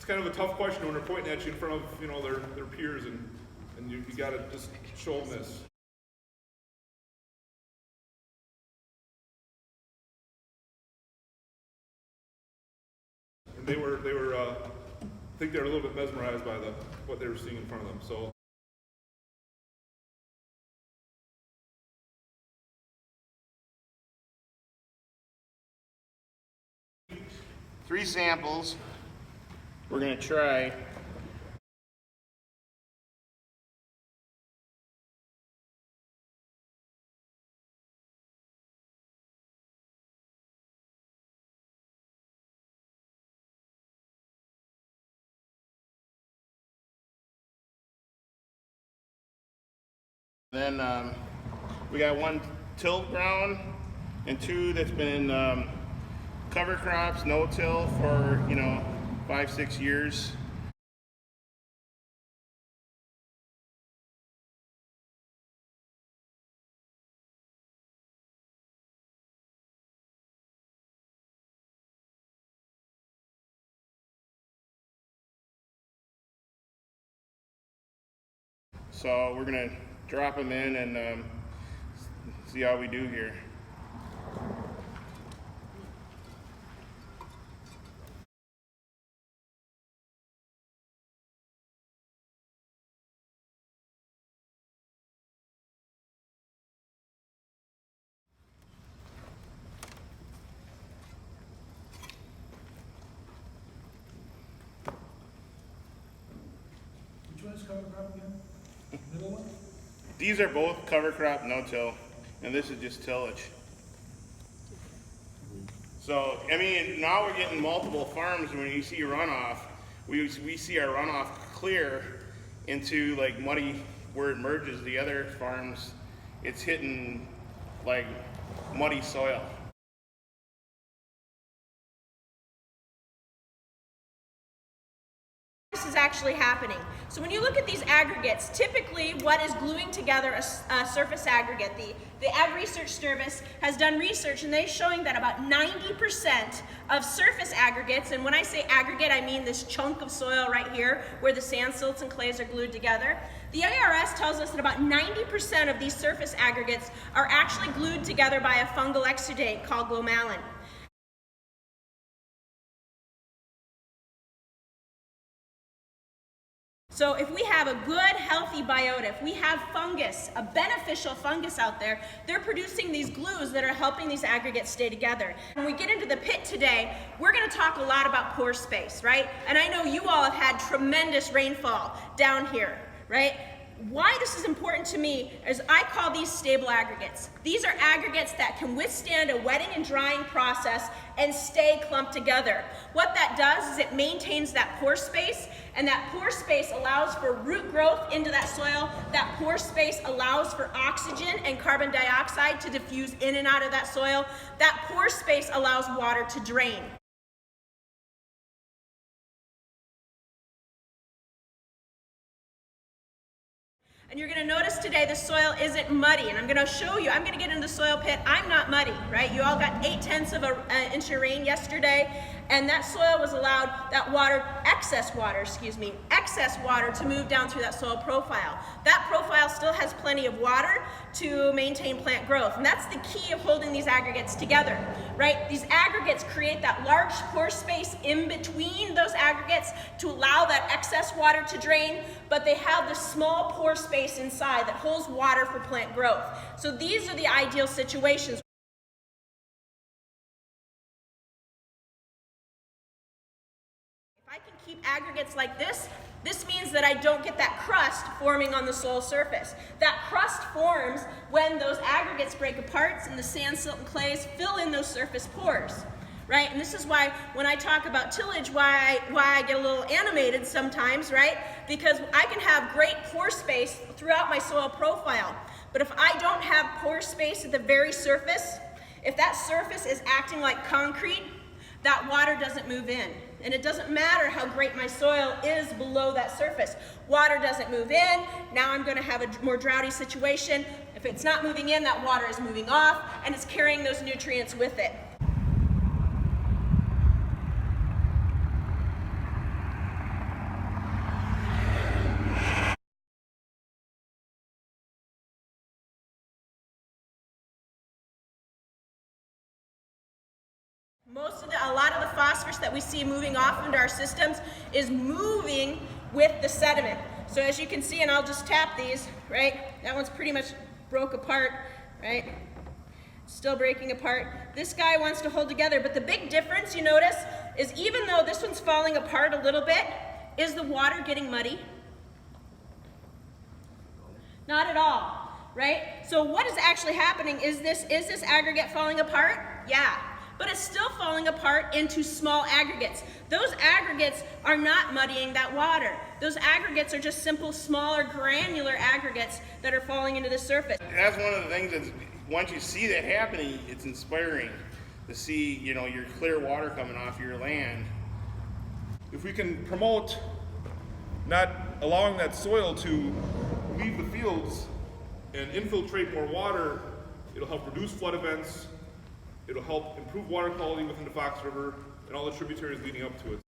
it's kind of a tough question when they're pointing at you in front of, you know, their peers, and you got to just show them this. And they were I think they were a little bit mesmerized by what they were seeing in front of them. So. Three samples. We're going to try. Then we got one tilled ground and two that's been cover crops, no-till for, 5-6 years. So we're gonna drop them in and see how we do here. Which one is cover crop again? Middle one? These are both cover crop no-till, and this is just tillage. So, I mean, now we're getting multiple farms. When you see runoff, we see our runoff clear into like muddy, where it merges the other farms, it's hitting like muddy soil. This is actually happening. So when you look at these aggregates, typically what is gluing together a surface aggregate, the Ag Research Service has done research and they're showing that about 90% of surface aggregates, and when I say aggregate I mean this chunk of soil right here where the sand, silts, and clays are glued together. The IRS tells us that about 90% of these surface aggregates are actually glued together by a fungal exudate called glomalin. So if we have a good, healthy biota, if we have fungus, a beneficial fungus out there, they're producing these glues that are helping these aggregates stay together. When we get into the pit today, we're going to talk a lot about pore space, right? And I know you all have had tremendous rainfall down here, right? Why this is important to me is I call these stable aggregates. These are aggregates that can withstand a wetting and drying process and stay clumped together. What that does is it maintains that pore space, and that pore space allows for root growth into that soil. That pore space allows for oxygen and carbon dioxide to diffuse in and out of that soil. That pore space allows water to drain. And you're going to notice today the soil isn't muddy, and I'm going to show you. I'm going to get into the soil pit. I'm not muddy, right? You all got 0.8 of an inch of rain yesterday, and that soil was allowed, that water, excess water to move down through that soil profile. That profile still has plenty of water to maintain plant growth, and that's the key of holding these aggregates together, right? These aggregates create that large pore space in between those aggregates to allow that excess water to drain, but they have this small pore space inside that holds water for plant growth. So these are the ideal situations. If I can keep aggregates like this means that I don't get that crust forming on the soil surface. That crust forms when those aggregates break apart and the sand, silt, and clays fill in those surface pores, right? And this is why when I talk about tillage, why I get a little animated sometimes, right? Because I can have great pore space throughout my soil profile, but if I don't have pore space at the very surface, if that surface is acting like concrete, that water doesn't move in. And it doesn't matter how great my soil is below that surface. Water doesn't move in. Now I'm going to have a more droughty situation. If it's not moving in, that water is moving off, and it's carrying those nutrients with it. A lot of the phosphorus that we see moving off into our systems is moving with the sediment. So as you can see, and I'll just tap these, right? That one's pretty much broke apart, right? Still breaking apart. This guy wants to hold together, but the big difference you notice is even though this one's falling apart a little bit, is the water getting muddy? Not at all, right? So what is actually happening is this aggregate falling apart? Yeah, but it's still falling apart into small aggregates. Those aggregates are not muddying that water. Those aggregates are just simple, smaller, granular aggregates that are falling into the surface. That's one of the things that's, once you see that happening, it's inspiring to see, you know, your clear water coming off your land. If we can promote not allowing that soil to leave the fields and infiltrate more water, it'll help reduce flood events, it'll help improve water quality within the Fox River and all the tributaries leading up to it.